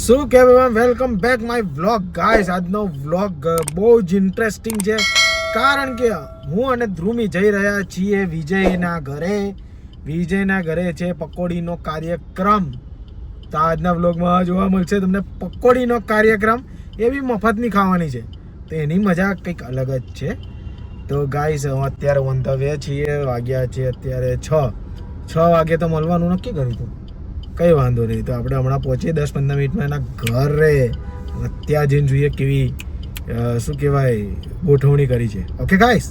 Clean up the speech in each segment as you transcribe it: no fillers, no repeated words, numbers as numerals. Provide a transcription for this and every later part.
શું કહેવાય, welcome back my vlog guys. આજનો વ્લોગ બહુ જ ઇન્ટરેસ્ટિંગ છે કારણ કે હું અને ધ્રુમી જઈ રહ્યા છીએ વિજયના ઘરે. વિજયના ઘરે છે પકોડીનો કાર્યક્રમ. તો આજના વ્લોગમાં જોવા મળશે તમને પકોડીનો કાર્યક્રમ. એ બી મફતની ખાવાની છે, તો એની મજા કંઈક અલગ જ છે. તો ગાઈસ અત્યારે ઓન ધ વે છીએ. વાગ્યા છે અત્યારે 6 વાગે તો મળવાનું નક્કી કર્યું હતું. કંઈ વાંધો નહીં, તો આપણે હમણાં પહોંચીએ 10-15 મિનિટમાં એના ઘરે. ત્યાં જઈને જોઈએ કેવી શું કહેવાય ગોઠવણી કરી છે. ઓકે ગાઈસ,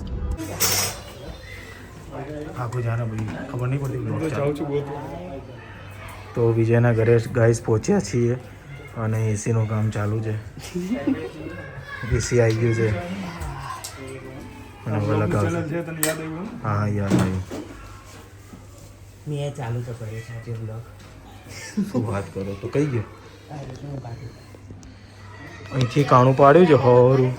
આખું જાણે ભાઈ ખબર નહીં પડતી. તો વિજયના ઘરે ગાઈસ પહોંચ્યા છીએ અને એસીનું કામ ચાલુ છે. એસી આવી ગયું છે અને હવે લગાવશે. હા યાદ આવ્યું. મેં ચાલુ તો કર્યો છે આજે બ્લોગ. શું વાત કરો, તો કઈ ગયો અહીંથી કાણું પાડ્યું છે. હરું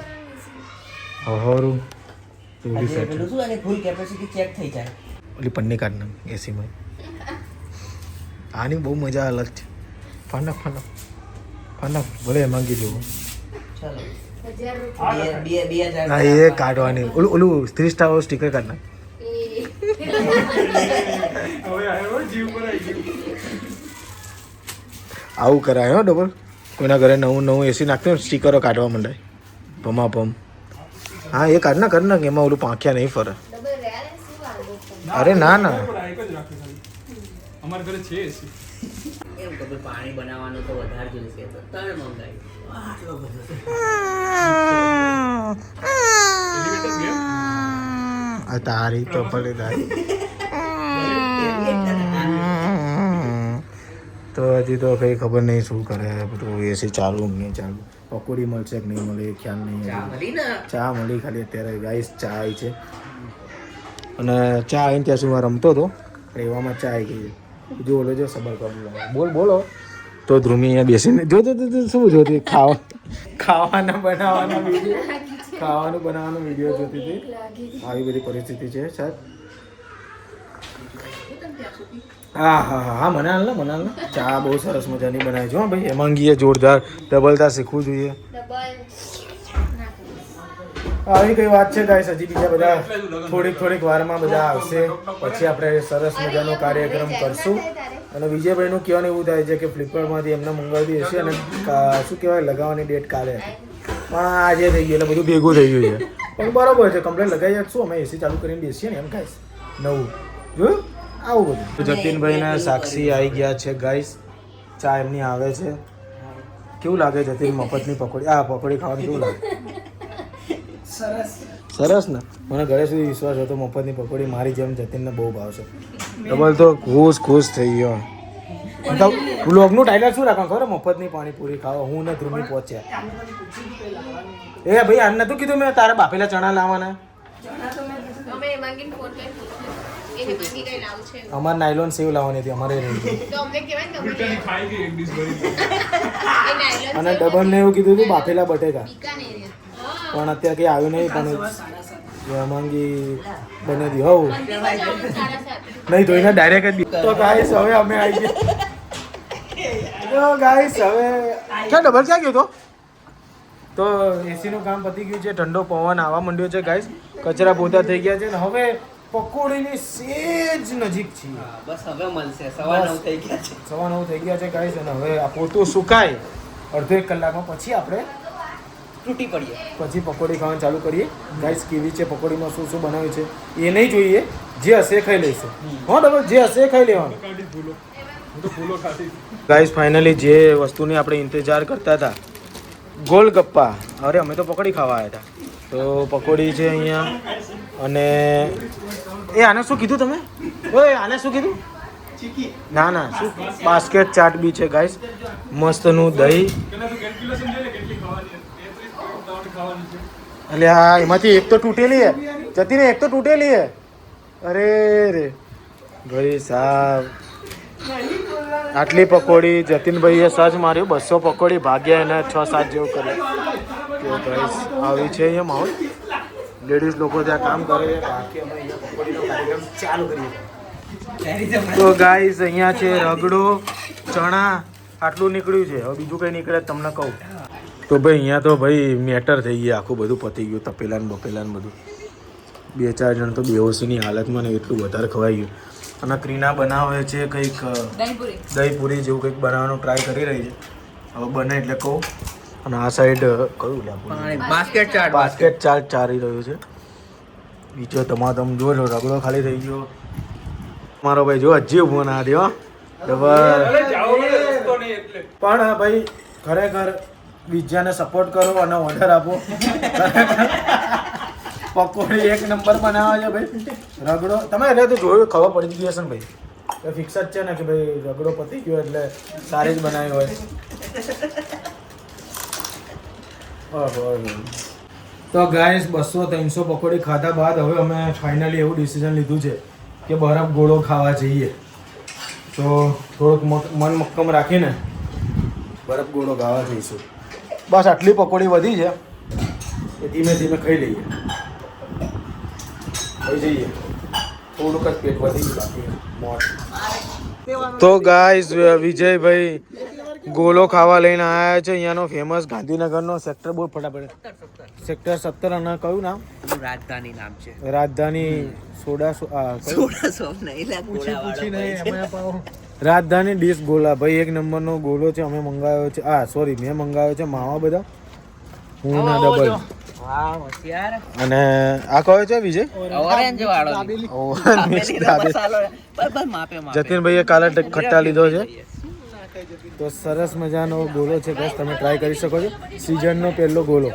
પેલું શું અને ફૂલ કેપેસિટી ચેક થઈ જાય. ઓલી પન્ની કાઢ નાખ એસીમાં. આની બહુ મજા અલગ છે. ફનક ભલે માંગી જવું. ચાલો હા એ કાઢવાની. ઓલું 3 સ્ટાર સ્ટીકર કાઢ નાખ. આવું કરાય હો ડબલ. કોઈના ઘરે નવું એસી નાખતું સ્ટીકરો કાઢવા માંડાય ભમાભમ. હા એ કાઢ ના એમાં ઓલું પાંખ્યા નહીં ફરે. અરે ના અમારા ઘરે છે એસી. એમ તો પાણી બનાવવાનું તો વધારે જોઈશે તો તણ મંગાઈ આટલો બધો આ તારી તો ભલે તારી. તો હજી તો કંઈ ખબર નહીં શું કરે બધું. એસી ચાલુ નહીં ચાલુ, પકોડી મળશે કે નહીં મળે એ ખ્યાલ નહીં. ચા મળી ખાલી અત્યારે ગાઈસ. ચા આવી છે અને ચા આવીને ત્યાં સુધી રમતો હતો એવામાં ચા આવી ગઈ. જો ઓલો જો સબર બોલો તો ધ્રુમી અહીંયા બેસીને જોતો શું જોતી ખાવાનું બનાવવાનો વિડીયો જોતી હતી. આવી બધી પરિસ્થિતિ છે સાહેબ. હા મને હાલ ને ચા બહુ સરસ મજાની બનાવી છે હો ભાઈ. એમાંગીએ જોરદાર ડબલતા શીખવું જોઈએ. આવી કઈ વાત છે ગાઈસ. હજી બીજા બધા થોડીક વારમાં બધા આવશે, પછી આપણે સરસ મજાનો કાર્યક્રમ કરશું. અને વિજયભાઈનું કહેવાનું એવું થાય છે કે ફ્લિપકાર્ટમાંથી એમને મંગાવી હશે અને શું કહેવાય લગાવવાની ડેટ કાલે હતી, પણ આજે થઈ ગયું એટલે બધું ભેગું થઈ ગયું છે. પણ બરાબર છે, કમ્પ્લેટ લગાવી આપશું. અમે એસી ચાલુ કરીને બેસીએ ને એમ ગાઈસ. નવું જોયું આવું બધું. જતીનભાઈ ને સાક્ષી આવી ગયા છે ગાઈસ. ચા એમની આવે છે. કેવું લાગે જતીન મફતની પકોડી? પકોડી ખાવાનું કેવું લાગે? સરસ ને. મને ઘરે સુધી વિશ્વાસ હતો મફતની પકોડી મારી જેમ જતીનને બહુ ભાવશે. ડબલ તો ખુશ થઈ ગયો. બ્લોગનું ટાઇટલ શું રાખવાનું ખબર? મફતની પાણીપુરી ખાવા હું ને ધ્રુમી પહોંચ્યા. એ ભાઈ આને નતું કીધું મેં તારે બાફેલા ચણા લાવવાના? અમારે નાયલોન સેવ લાવવાની હતી અમારે રહી ગઈ. અને ડબલ ને એવું કીધું હતું બાફેલા બટેકા, પણ અત્યારે કઈ આવ્યું નહીં. પણ માંગી બને દી હોવ નહીં ધોઈને ડાયરેક્ટ જ. તો ગાઈસ હવે અમે આવી ગયા. તો ગાઈસ હવે ક્યાં ડબલ ક્યાં ગયો તો એસીનું કામ પતી ગયું છે. ઠંડો પવન આવવા માંડ્યો છે ગાઈસ. કચરા પોતા થઈ ગયા છે ને હવે પકોડીની સેજ નજીક છીએ. બસ હવે મળશે. 9:15 થઈ ગયા છે. 9:15 થઈ ગયા છે ગાઈસ. અને હવે આ પોતું સુકાય અડધો 1 કલાકમાં પછી આપણે તૂટી પડીએ, પછી પકોડી ખાવાનું ચાલુ કરીએ. ગાઈસ કેવી છે પકોડીમાં શું બનાવ્યું છે એ નહીં જોઈએ, જે હશે ખાઈ લઈશું. હો ડબલ જે હશે ખાઈ લેવાનું. ગાઈસ ફાઇનલી જે વસ્તુની આપણે ઇંતજાર કરતા હતા, ગોલગપ્પા. અરે અમે તો પકોડી ખાવા આવ્યા હતા. તો પકોડી છે અહીંયા. અને આને શું કીધું તમે? ઓય આને શું કીધું? ના શું બાસ્કેટ ચાટ બી છે ગાઈસ. મસ્તનું દહીં. એટલે હા એમાંથી એક તો તૂટેલી હે જતીને, એક તો તૂટેલી હે. અરે રે ભાઈ સાહેબ, આટલી પકોડી જતીનભાઈએ સજ માર્યું. 200 પકોડી ભાગ્યા એને 6-7 જેવું કર્યું. આવી છે અહીંયા માહોલ. લેડીઝ લોકો ત્યાં કામ કરે છે, બાકી અમે અહીંયા પકોડીનો કાર્યક્રમ ચાલુ કરીએ. તો ગાઈસ અહીંયા છે રગડો, ચણા આટલું નીકળ્યું છે, હવે બીજું કંઈ નીકળે તો તમને કહું. તો ભાઈ અહીંયા તો ભાઈ મેટર થઈ ગયા, આખું બધું પતી ગયું, તપેલા ને બપેલા ને બધું. 2-4 જણ તો બેહોશીની હાલતમાં ને એટલું વધારે ખવાઈ ગયું. અને ક્રીના બનાવે છે કંઈક દહીંપૂરી જેવું કંઈક બનાવવાનો ટ્રાય કરી રહી છે. હવે બને એટલે કહું. અને આ સાઈડ કયું બાસ્કેટ ચાટ ચાલી રહ્યું છે. બીજો તમામ જો રગડો ખાલી થઈ ગયો મારો ભાઈ. જો હજી ઊભો ના દે પણ ભાઈ ખરેખર બીજાને સપોર્ટ કરો અને ઓર્ડર આપો. પકોડી એક નંબર બનાવે છે ભાઈ. રગડો તમે એટલે તો જોયું, ખબર પડી ગઈ હશે ને ભાઈ, ફિક્સ જ છે ને કે ભાઈ રગડો પતી ગયો એટલે સારી જ બનાવી હોય. તો ગાઈસ 200-300 પકોડી ખાધા બાદ હવે અમે ફાઇનલી એવું ડિસિઝન લીધું છે કે બરફ ગોળો ખાવા જઈએ. તો થોડુંક મન મક્કમ રાખીને બરફ ગોળો ખાવા જઈશું. બસ આટલી પકોડી વધી છે એ ધીમે ધીમે ખાઈ લઈએ. ખાઈ જઈએ, થોડુંક જ પેટ વધી ગયું બાકી મોટ. તો ગાઈસ વિજયભાઈ ગોલો ખાવા લઈને આવ્યા છે. અહીંયાનો ફેમસ ગાંધીનગરનો સેક્ટર બોલ ફટાફટ. સેક્ટર 17 અને કયું નામ? રાજધાની નામ છે. રાજધાની સોડા નહીં. રાજધાની ડીશ ગોલા ભાઈ એક નંબરનો ગોલો છે. અમે મંગાવ્યો છે, સોરી મેં મંગાવ્યો છે માવા બધા, હું ના ડબલ. અને આ કયો છે વિજય? ઓરેન્જ વાળો. જતીનભાઈએ કાલે ખટ્ટા લીધો છે. તો સરસ મજાનો ગોલો છે, બસ તમે ટ્રાય કરી શકો છો. સિઝનનો પહેલો ગોલો.